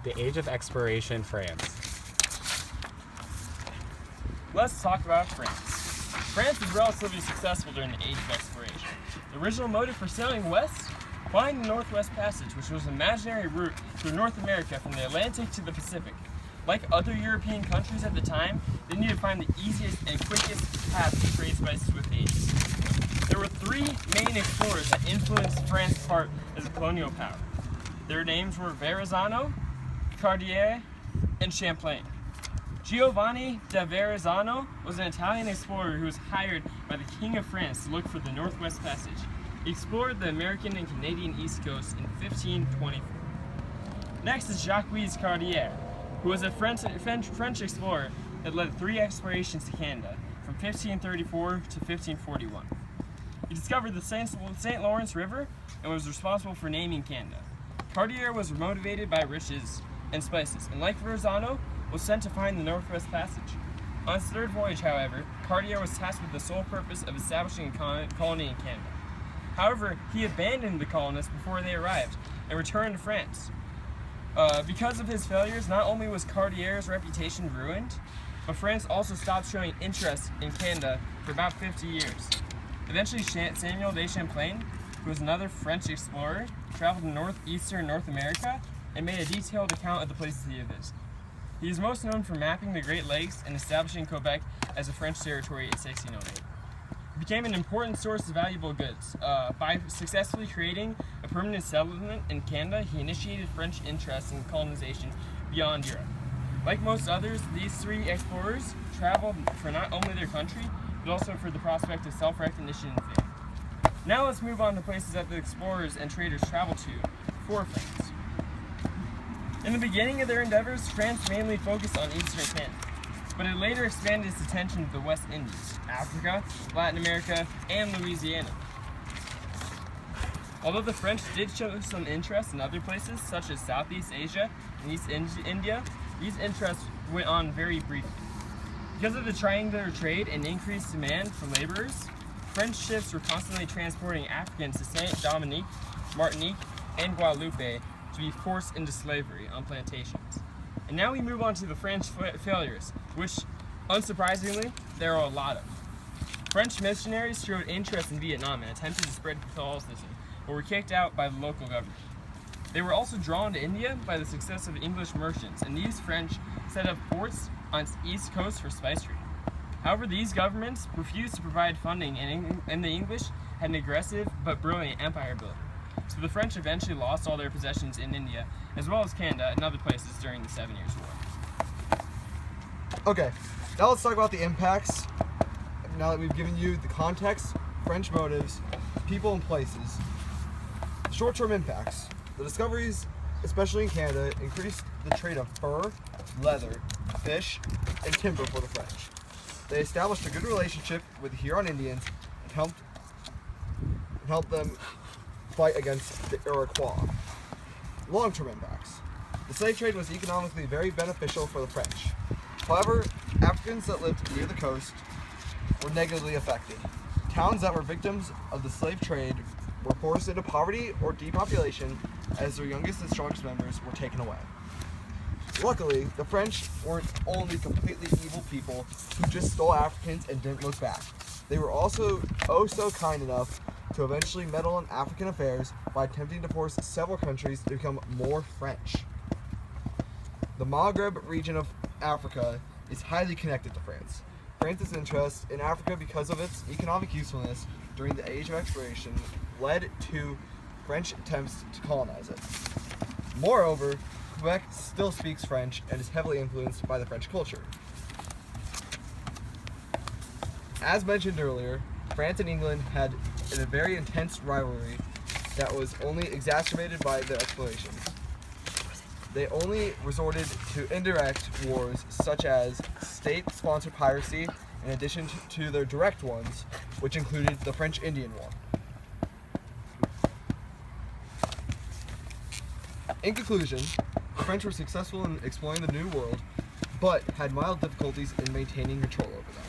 The Age of Exploration, France. Let's talk about France. France was relatively successful during the Age of Exploration. The original motive for sailing west? Find the Northwest Passage, which was an imaginary route through North America from the Atlantic to the Pacific. Like other European countries at the time, they needed to find the easiest and quickest path to trade spices with Asia. There were three main explorers that influenced France's part as a colonial power. Their names were Verrazzano, Karthick, and Champlain. Giovanni da Verrazzano was an Italian explorer who was hired by the King of France to look for the Northwest Passage. He explored the American and Canadian East Coast in 1524. Next is Jacques Cartier, who was a French explorer that led 3 explorations to Canada from 1534 to 1541. He discovered the St. Lawrence River and was responsible for naming Canada. Cartier was motivated by riches and spices, and like Verrazzano, was sent to find the Northwest Passage. On his third voyage, however, Cartier was tasked with the sole purpose of establishing a colony in Canada. However, he abandoned the colonists before they arrived and returned to France. Because of his failures, not only was Cartier's reputation ruined, but France also stopped showing interest in Canada for about 50 years. Eventually, Samuel de Champlain, who was another French explorer, traveled to northeastern North America and made a detailed account of the places he had visited. He is most known for mapping the Great Lakes and establishing Quebec as a French territory in 1608. He became an important source of valuable goods. By successfully creating a permanent settlement in Canada, he initiated French interest in colonization beyond Europe. Like most others, these 3 explorers traveled for not only their country, but also for the prospect of self-recognition and fame. Now let's move on to places that the explorers and traders traveled to for France. In the beginning of their endeavors, France mainly focused on eastern Canada, but it later expanded its attention to the West Indies, Africa, Latin America, and Louisiana. Although the French did show some interest in other places, such as Southeast Asia and East India, these interests went on very briefly. Because of the triangular trade and increased demand for laborers, French ships were constantly transporting Africans to Saint Dominique, Martinique, and Guadeloupe to be forced into slavery on plantations. And now we move on to the French failures, which, unsurprisingly, there are a lot of. French missionaries showed interest in Vietnam and attempted to spread Catholicism, but were kicked out by the local government. They were also drawn to India by the success of English merchants, and these French set up ports on its east coast for spice trade. However, these governments refused to provide funding, and the English had an aggressive but brilliant empire building. So the French eventually lost all their possessions in India, as well as Canada and other places during the 7 Years' War. Okay, now let's talk about the impacts. Now that we've given you the context, French motives, people and places. Short-term impacts. The discoveries, especially in Canada, increased the trade of fur, leather, fish, and timber for the French. They established a good relationship with the Huron Indians and helped them fight against the Iroquois. Long-term impacts. The slave trade was economically very beneficial for the French. However, Africans that lived near the coast were negatively affected. Towns that were victims of the slave trade were forced into poverty or depopulation as their youngest and strongest members were taken away. Luckily, the French weren't only completely evil people who just stole Africans and didn't look back. They were also so kind enough to eventually meddle in African affairs by attempting to force several countries to become more French. The Maghreb region of Africa is highly connected to France. France's interest in Africa because of its economic usefulness during the Age of Exploration led to French attempts to colonize it. Moreover, Quebec still speaks French and is heavily influenced by the French culture. As mentioned earlier, France and England had a very intense rivalry that was only exacerbated by their explorations. They only resorted to indirect wars such as state-sponsored piracy in addition to their direct ones, which included the French-Indian War. In conclusion, the French were successful in exploring the New World, but had mild difficulties in maintaining control over them.